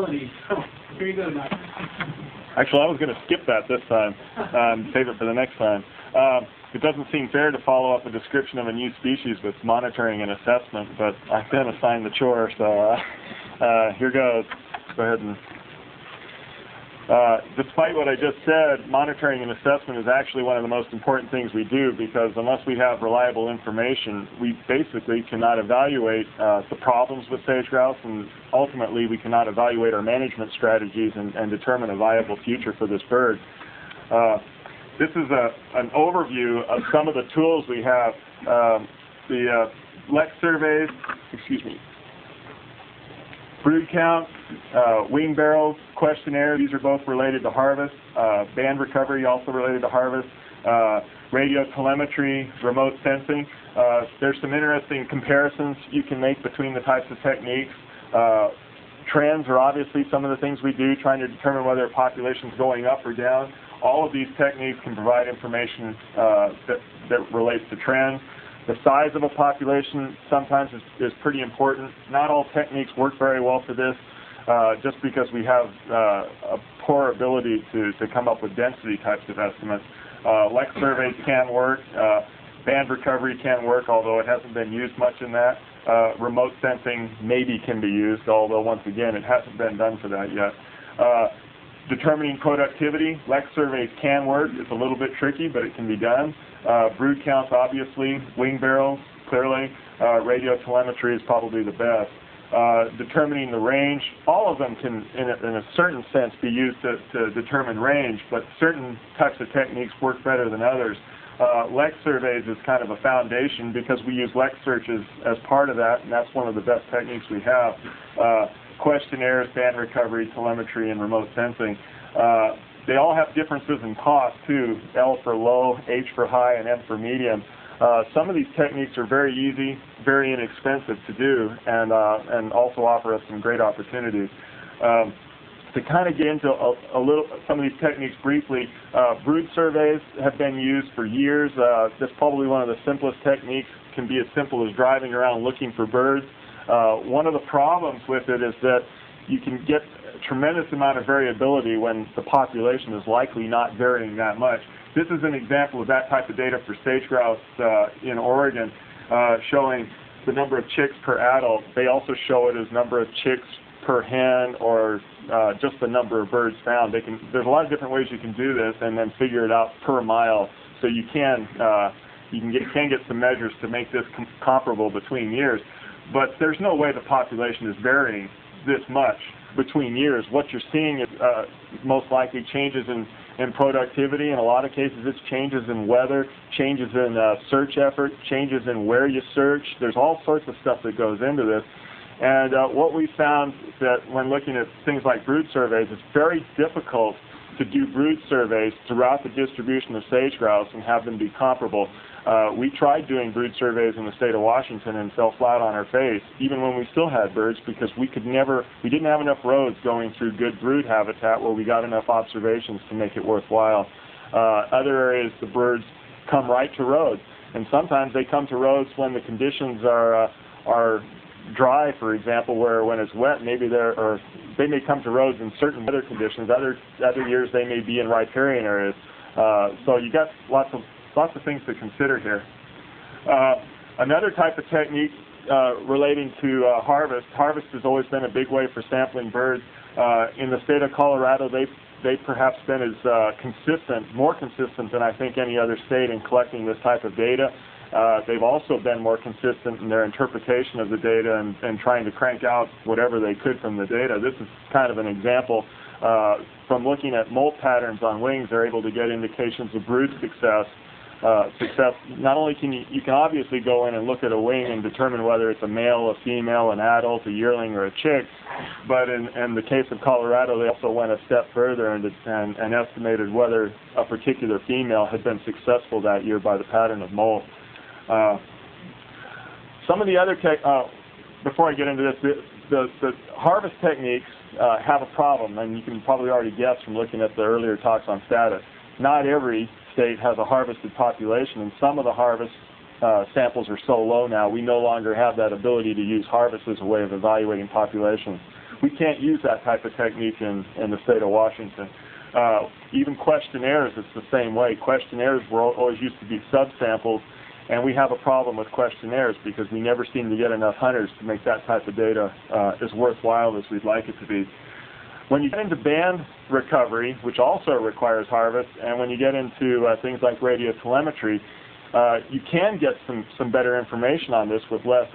ability. So here you go, Doc. Actually, I was going to skip that this time, save it for the next time. It doesn't seem fair to follow up a description of a new species with monitoring and assessment, but I've been assigned the chore, so here goes. Go ahead and... despite what I just said, monitoring and assessment is actually one of the most important things we do, because unless we have reliable information, we basically cannot evaluate the problems with sage grouse, and ultimately we cannot evaluate our management strategies and determine a viable future for this bird. This is an overview of some of the tools we have. The Lex surveys, brood count, wing barrels, questionnaire, these are both related to harvest. Band recovery, also related to harvest. Radio telemetry, remote sensing. There's some interesting comparisons you can make between the types of techniques. Trends are obviously some of the things we do, trying to determine whether a population is going up or down. All of these techniques can provide information that relates to trends. The size of a population sometimes is pretty important. Not all techniques work very well for this, just because we have a poor ability to come up with density types of estimates. Lex surveys can work. Band recovery can work, although it hasn't been used much in that. Remote sensing maybe can be used, although once again it hasn't been done for that yet. Determining productivity, Lex surveys can work. It's a little bit tricky, but it can be done. Brood counts, obviously. Wing barrels, clearly. Radio telemetry is probably the best. Determining the range, all of them can, in a certain sense, be used to determine range, but certain types of techniques work better than others. Lex surveys is kind of a foundation because we use Lex searches as part of that, and that's one of the best techniques we have. Questionnaires, band recovery, telemetry, and remote sensing. They all have differences in cost too, L for low, H for high, and M for medium. Some of these techniques are very easy, very inexpensive to do, and also offer us some great opportunities. To kind of get into some of these techniques briefly, brood surveys have been used for years. That's probably one of the simplest techniques. Can be as simple as driving around looking for birds. One of the problems with it is that you can get a tremendous amount of variability when the population is likely not varying that much. This is an example of that type of data for sage grouse in Oregon, showing the number of chicks per adult. They also show it as number of chicks per hen, or just the number of birds found. There's a lot of different ways you can do this, and then figure it out per mile. So you can get some measures to make this comparable between years. But there's no way the population is varying this much between years. What you're seeing is most likely changes in productivity. In a lot of cases, it's changes in weather, changes in search effort, changes in where you search. There's all sorts of stuff that goes into this. And what we found that when looking at things like brood surveys, it's very difficult to do brood surveys throughout the distribution of sage grouse and have them be comparable. We tried doing brood surveys in the state of Washington and fell flat on our face, even when we still had birds, because we didn't have enough roads going through good brood habitat where we got enough observations to make it worthwhile. Other areas, the birds come right to roads, and sometimes they come to roads when the conditions are dry, for example, where when it's wet, they may come to roads in certain weather conditions. Other years they may be in riparian areas. So you got lots of things to consider here. Another type of technique relating to harvest. Harvest has always been a big way for sampling birds. In the state of Colorado, they've perhaps been as more consistent than I think any other state in collecting this type of data. They've also been more consistent in their interpretation of the data and trying to crank out whatever they could from the data. This is kind of an example. From looking at molt patterns on wings, they're able to get indications of brood success. Not only can you can obviously go in and look at a wing and determine whether it's a male, a female, an adult, a yearling, or a chick, but in the case of Colorado, they also went a step further and estimated whether a particular female had been successful that year by the pattern of molt. Some of the other before I get into this, the harvest techniques have a problem, and you can probably already guess from looking at the earlier talks on status. Not every state has a harvested population, and some of the harvest samples are so low now we no longer have that ability to use harvest as a way of evaluating populations. We can't use that type of technique in the state of Washington. Even questionnaires, it's the same way. Questionnaires always used to be subsamples, and we have a problem with questionnaires because we never seem to get enough hunters to make that type of data as worthwhile as we'd like it to be. When you get into band recovery, which also requires harvest, and when you get into things like radio telemetry, you can get some better information on this with less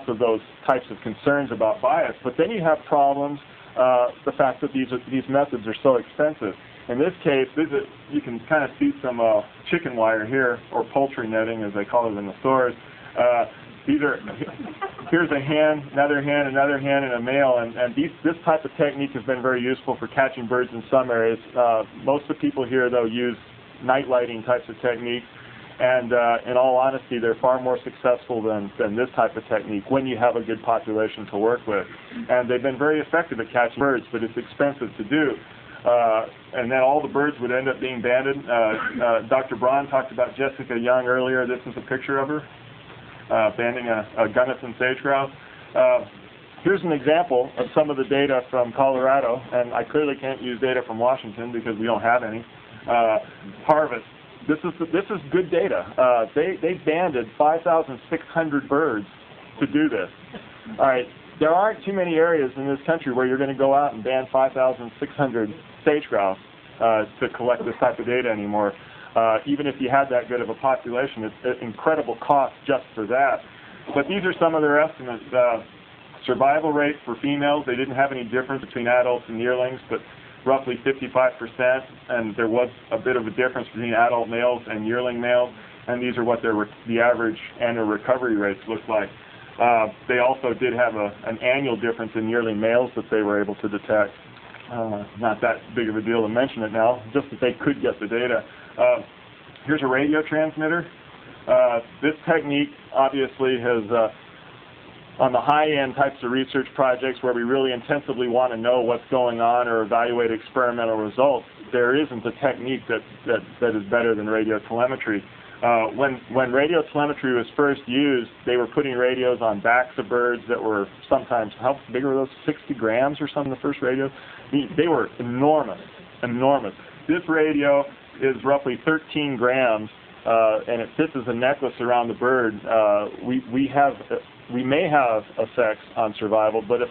of those types of concerns about bias. But then you have problems, the fact that these methods are so expensive. In this case, you can kind of see some chicken wire here, or poultry netting as they call it in the stores. Here's a hen, another hen, and a male, and this type of technique has been very useful for catching birds in some areas. Most of the people here, though, use night lighting types of techniques, and in all honesty, they're far more successful than this type of technique when you have a good population to work with. And they've been very effective at catching birds, but it's expensive to do. And then all the birds would end up being banded. Dr. Braun talked about Jessica Young earlier. This is a picture of her banding a Gunnison sage grouse. Here's an example of some of the data from Colorado, and I clearly can't use data from Washington because we don't have any. Harvest. This is good data. They banded 5,600 birds to do this. All right. There aren't too many areas in this country where you're going to go out and band 5,600 sage grouse to collect this type of data anymore. Even if you had that good of a population, it's an incredible cost just for that. But these are some of their estimates. Survival rate for females, they didn't have any difference between adults and yearlings, but roughly 55%, and there was a bit of a difference between adult males and yearling males, and these are what the average annual recovery rates look like. They also did have an annual difference in yearling males that they were able to detect. Not that big of a deal to mention it now, just that they could get the data. Here's a radio transmitter. This technique obviously has, on the high-end types of research projects where we really intensively want to know what's going on or evaluate experimental results, there isn't a technique that is better than radio telemetry. When radio telemetry was first used, they were putting radios on backs of birds that were sometimes, how big were those, 60 grams or something, the first radios? They were enormous, enormous. This radio is roughly 13 grams, and it fits as a necklace around the bird. We may have effects on survival, but if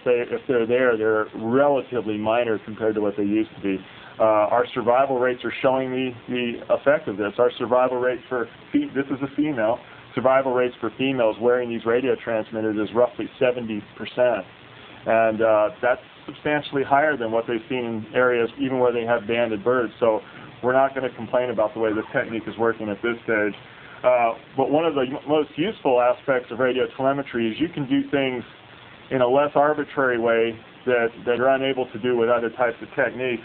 they're there, they're relatively minor compared to what they used to be. Our survival rates are showing the effect of this. Our survival rate for this is a female. Survival rates for females wearing these radio transmitters is roughly 70%, and that's substantially higher than what they've seen in areas even where they have banded birds. So we're not going to complain about the way this technique is working at this stage. But one of the most useful aspects of radio telemetry is you can do things in a less arbitrary way that you're unable to do with other types of techniques.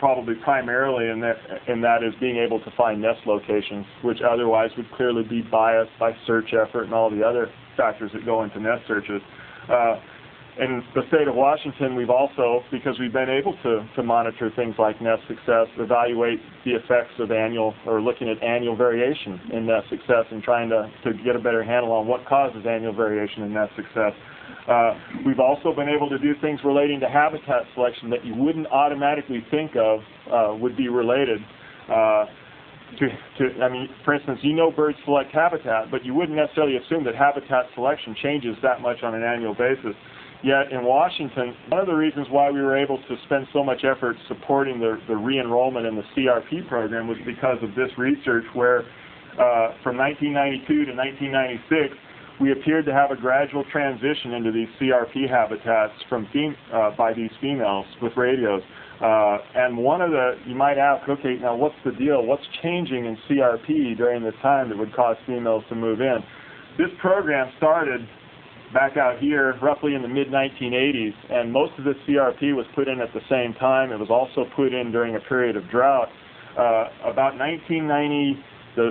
Probably primarily in that is being able to find nest locations, which otherwise would clearly be biased by search effort and all the other factors that go into nest searches. In the state of Washington, we've also, because we've been able to monitor things like nest success, evaluate the effects of looking at annual variation in nest success and trying to get a better handle on what causes annual variation in nest success. We've also been able to do things relating to habitat selection that you wouldn't automatically think of would be related I mean, for instance, birds select habitat, but you wouldn't necessarily assume that habitat selection changes that much on an annual basis. Yet in Washington, one of the reasons why we were able to spend so much effort supporting the re-enrollment in the CRP program was because of this research where from 1992 to 1996, we appeared to have a gradual transition into these CRP habitats by these females with radios. And you might ask, okay, now what's the deal? What's changing in CRP during this time that would cause females to move in? This program started back out here roughly in the mid-1980s, and most of the CRP was put in at the same time. It was also put in during a period of drought. About 1990,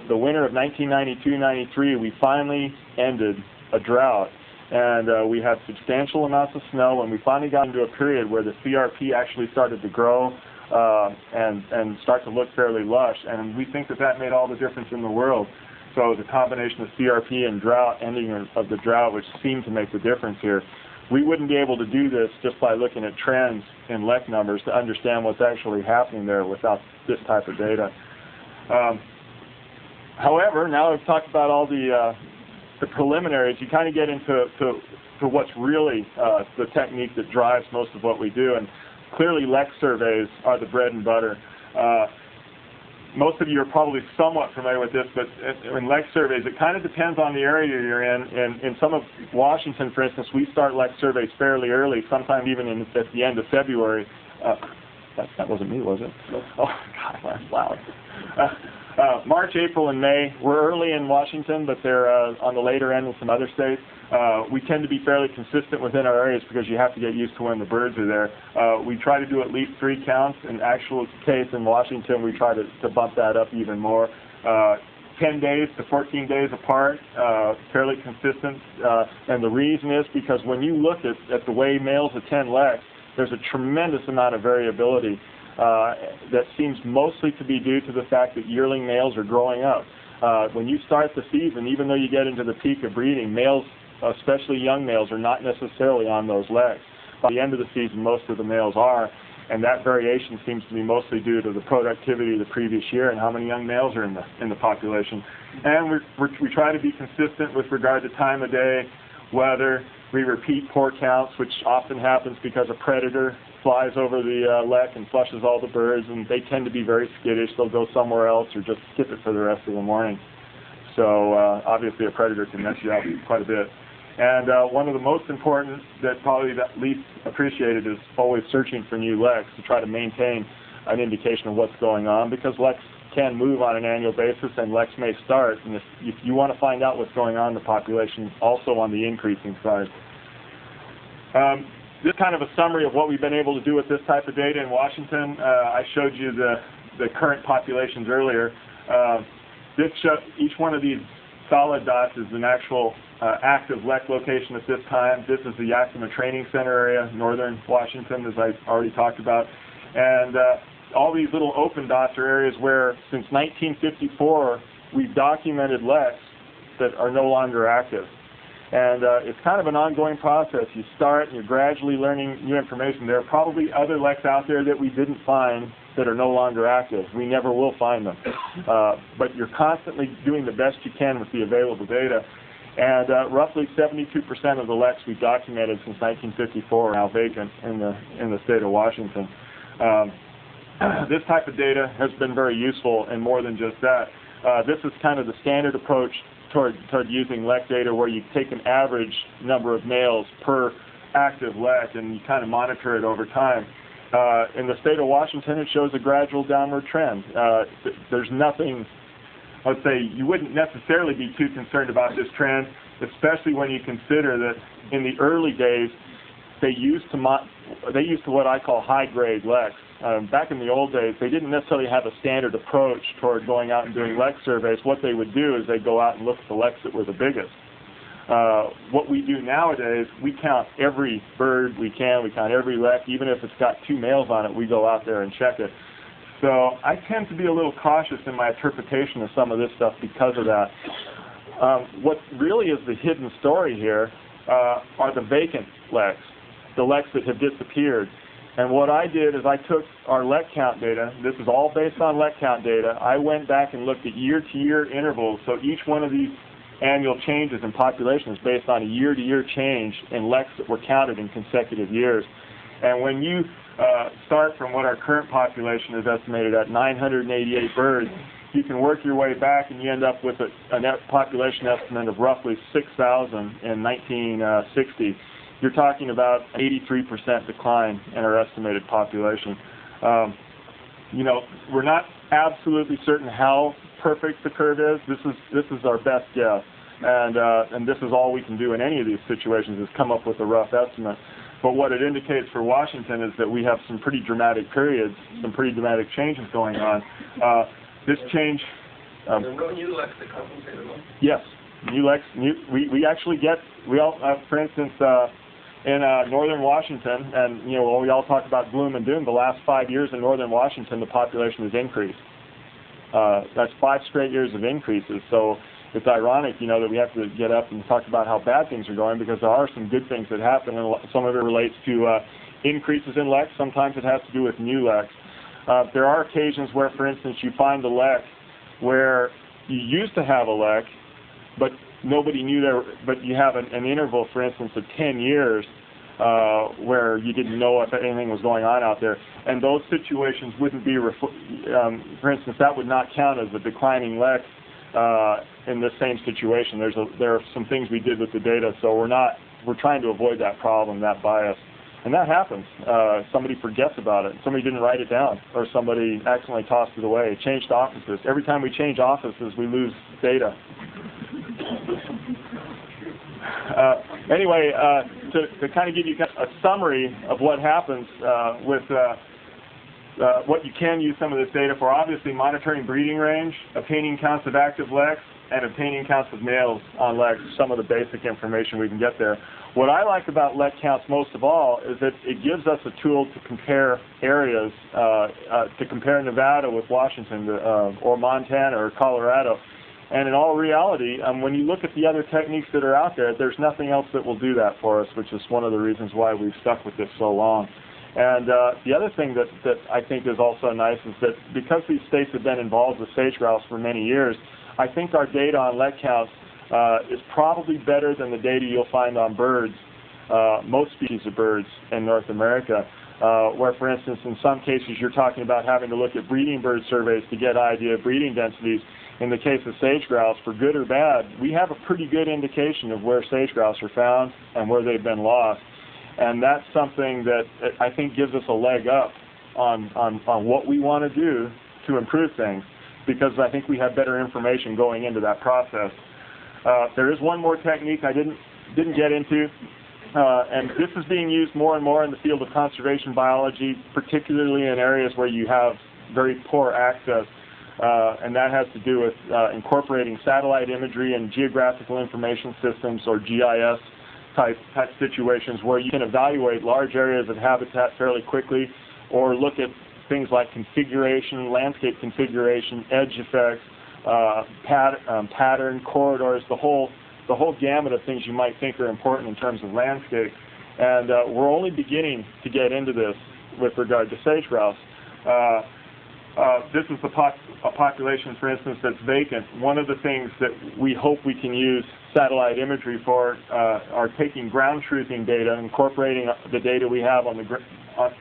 the winter of 1992-93, we finally ended a drought, and we had substantial amounts of snow, and we finally got into a period where the CRP actually started to grow and start to look fairly lush, and we think that made all the difference in the world. So the combination of CRP and drought, ending of the drought, which seemed to make the difference here. We wouldn't be able to do this just by looking at trends in lek numbers to understand what's actually happening there without this type of data. However, now I've talked about all the preliminaries, you kind of get into what's really the technique that drives most of what we do. And clearly lek surveys are the bread and butter. Most of you are probably somewhat familiar with this, but in lek surveys, it kind of depends on the area you're in. In some of Washington, for instance, we start lek surveys fairly early, sometime even at the end of February. That wasn't me, was it? No. Oh, God, that's loud. March, April, and May, we're early in Washington, but they're on the later end in some other states. We tend to be fairly consistent within our areas because you have to get used to when the birds are there. We try to do at least 3 counts. In actual case in Washington, we try to bump that up even more. 10 days to 14 days apart, fairly consistent. And the reason is because when you look at the way males attend leks, there's a tremendous amount of variability that seems mostly to be due to the fact that yearling males are growing up. When you start the season, even though you get into the peak of breeding, males, especially young males, are not necessarily on those leks. By the end of the season, most of the males are, and that variation seems to be mostly due to the productivity of the previous year and how many young males are in the population. And we try to be consistent with regard to time of day, weather. We repeat pour counts, which often happens because a predator flies over the lek and flushes all the birds, and they tend to be very skittish. They'll go somewhere else or just skip it for the rest of the morning. So obviously a predator can mess you up quite a bit. And one of the most important, that probably that least appreciated, is always searching for new leks to try to maintain an indication of what's going on, because leks can move on an annual basis and leks may start. And if you want to find out what's going on in the population, also on the increasing side. This is kind of a summary of what we've been able to do with this type of data in Washington. I showed you the current populations earlier. Each one of these solid dots is an actual active lek location at this time. This is the Yakima Training Center area, northern Washington, as I already talked about. And all these little open dots are areas where, since 1954, we've documented leks that are no longer active. And it's kind of an ongoing process. You start and you're gradually learning new information. There are probably other leks out there that we didn't find that are no longer active. We never will find them. But you're constantly doing the best you can with the available data. And roughly 72% of the leks we've documented since 1954 are now vacant in the state of Washington. This type of data has been very useful, and more than just that. This is kind of the standard approach toward using lek data, where you take an average number of males per active lek and you kind of monitor it over time. In the state of Washington, it shows a gradual downward trend. There's nothing, let's say, you wouldn't necessarily be too concerned about this trend, especially when you consider that in the early days, they used to what I call high-grade leks. Back in the old days, they didn't necessarily have a standard approach toward going out and doing lek surveys. What they would do is they'd go out and look at the leks that were the biggest. What we do nowadays, we count every bird we can. We count every lek. Even if it's got 2 males on it, we go out there and check it. So I tend to be a little cautious in my interpretation of some of this stuff because of that. What really is the hidden story here are the vacant leks, the leks that have disappeared. And what I did is I took our lek count data. This is all based on lek count data. I went back and looked at year-to-year intervals. So each one of these annual changes in population is based on a year-to-year change in leks that were counted in consecutive years. And when you start from what our current population is estimated at, 988 birds, you can work your way back and you end up with a net population estimate of roughly 6,000 in 1960. You're talking about an 83% decline in our estimated population. You know, we're not absolutely certain how perfect the curve is. This is our best guess, and this is all we can do in any of these situations, is come up with a rough estimate. But what it indicates for Washington is that we have some pretty dramatic periods, some pretty dramatic changes going on. This change. There are no new leks that compensate at all? Yes, new leks. We actually get. For instance. In northern Washington, and we all talk about gloom and doom. The last 5 years in northern Washington, the population has increased. That's 5 straight years of increases. So it's ironic, you know, that we have to get up and talk about how bad things are going, because there are some good things that happen, and some of it relates to increases in LECs. Sometimes it has to do with new LECs. There are occasions where, for instance, you find a LEC where you used to have a LEC, but nobody knew there, but you have an interval, for instance, of 10 years where you didn't know if anything was going on out there. And those situations wouldn't be, for instance, that would not count as a declining LEC in this same situation. There are some things we did with the data, so we're trying to avoid that problem, that bias. And that happens. Somebody forgets about it. Somebody didn't write it down, or somebody accidentally tossed it away. Changed offices. Every time we change offices, we lose data. Anyway, to kind of give you a summary of what happens with what you can use some of this data for, obviously monitoring breeding range, obtaining counts of active LECs, and obtaining counts of males on LECs, some of the basic information we can get there. What I like about LEC counts most of all is that it gives us a tool to compare areas, to compare Nevada with Washington or Montana or Colorado. And in all reality, when you look at the other techniques that are out there, there's nothing else that will do that for us, which is one of the reasons why we've stuck with this so long. And the other thing that I think is also nice is that because these states have been involved with sage grouse for many years, I think our data on LEC counts is probably better than the data you'll find on birds, most species of birds in North America, where, for instance, in some cases you're talking about having to look at breeding bird surveys to get an idea of breeding densities. In the case of sage grouse, for good or bad, we have a pretty good indication of where sage grouse are found and where they've been lost. And that's something that I think gives us a leg up on what we want to do to improve things, because I think we have better information going into that process. There is one more technique I didn't get into, and this is being used more and more in the field of conservation biology, particularly in areas where you have very poor access, and that has to do with incorporating satellite imagery and geographical information systems, or GIS type situations, where you can evaluate large areas of habitat fairly quickly, or look at things like configuration, landscape configuration, edge effects, pattern, corridors, the whole gamut of things you might think are important in terms of landscape. And we're only beginning to get into this with regard to sage grouse. This is a population, for instance, that's vacant. One of the things that we hope we can use satellite imagery for are taking ground truthing data, incorporating the data we have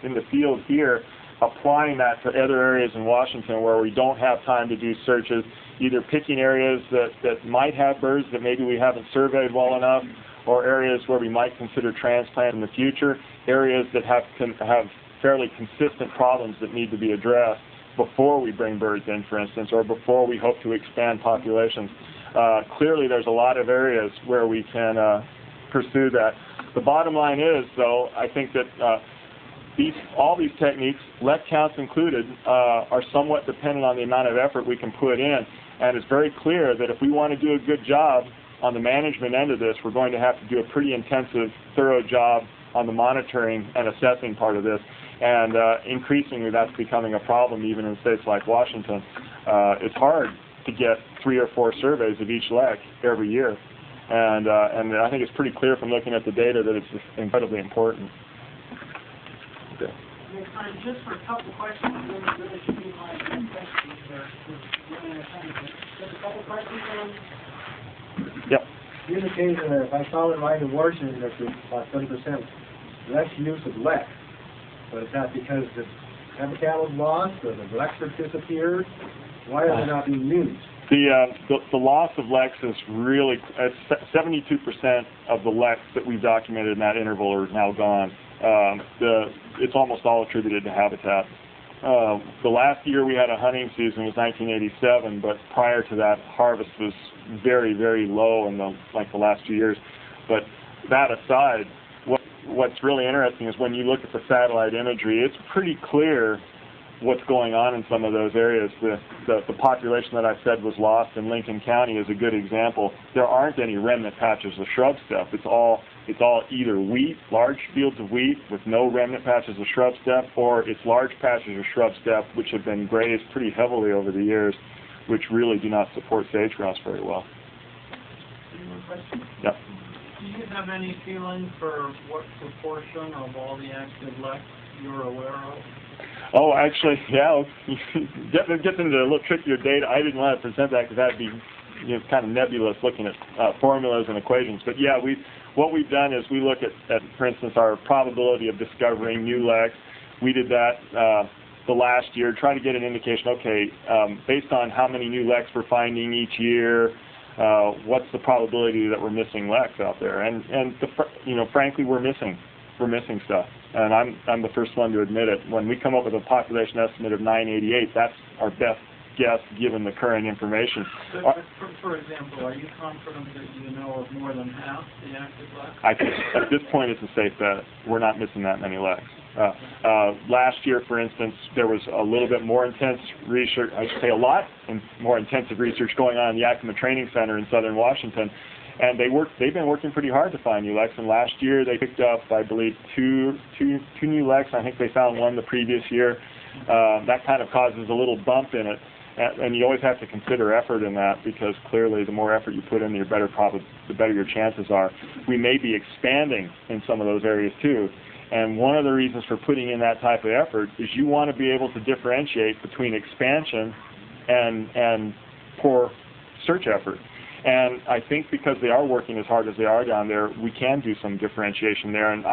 in the field here, applying that to other areas in Washington where we don't have time to do searches, either picking areas that might have birds that maybe we haven't surveyed well enough, or areas where we might consider transplant in the future, areas that have fairly consistent problems that need to be addressed before we bring birds in, for instance, or before we hope to expand populations. Clearly, there's a lot of areas where we can pursue that. The bottom line is, though, I think that all these techniques, LEC counts included, are somewhat dependent on the amount of effort we can put in. And it's very clear that if we want to do a good job on the management end of this, we're going to have to do a pretty intensive, thorough job on the monitoring and assessing part of this. And increasingly, that's becoming a problem even in states like Washington. It's hard to get 3 or 4 surveys of each LEC every year. And I think it's pretty clear from looking at the data that it's incredibly important. Okay. There's time just for a couple questions. Really should be my questions there. We're running out of time. Just a couple questions on. Yep. You indicated that if I found it right in Washington that there's about 30% less use of LEC, but it's not because the habitat was lost or the LECs have disappeared. Why are they not being used? The loss of LECs is really 72% of the LECs that we've documented in that interval are now gone. It's almost all attributed to habitat. The last year we had a hunting season was 1987, but prior to that, harvest was very, very low in the last few years. But that aside, what's really interesting is when you look at the satellite imagery, it's pretty clear what's going on in some of those areas. The population that I said was lost in Lincoln County is a good example. There aren't any remnant patches of shrub steppe. It's all either wheat, large fields of wheat with no remnant patches of shrub steppe, or it's large patches of shrub steppe which have been grazed pretty heavily over the years, which really do not support sage grouse very well. question? Yep. Do you have any feeling for what proportion of all the active leks you're aware of? Oh, actually, yeah, it gets into a little trickier data. I didn't want to present that because that would be kind of nebulous looking at formulas and equations. But yeah, what we've done is we look at, for instance, our probability of discovering new leks. We did that the last year, try to get an indication, okay, based on how many new leks we're finding each year, what's the probability that we're missing leks out there? And frankly, we're missing stuff. And I'm the first one to admit it. When we come up with a population estimate of 988, that's our best guess given the current information. For example, are you confident that you know of more than half the active leks? I think at this point it's a safe bet. We're not missing that many leks. Last year, for instance, there was a little bit more intense research, I should say a lot more intensive research going on in the Yakima Training Center in southern Washington. And they've been working pretty hard to find new leks. And last year they picked up, I believe, two new leks. I think they found one the previous year. That kind of causes a little bump in it. And you always have to consider effort in that, because clearly the more effort you put in, the better your chances are. We may be expanding in some of those areas too. And one of the reasons for putting in that type of effort is you want to be able to differentiate between expansion and poor search effort. And I think because they are working as hard as they are down there, we can do some differentiation there. And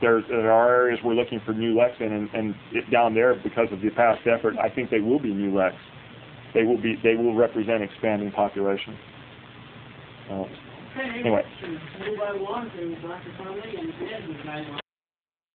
there are areas we're looking for new leks in, and down there, because of the past effort, I think they will be new leks. They will represent expanding populations. Okay, anyway. questions? Move right along to Dr. Farley and Ed.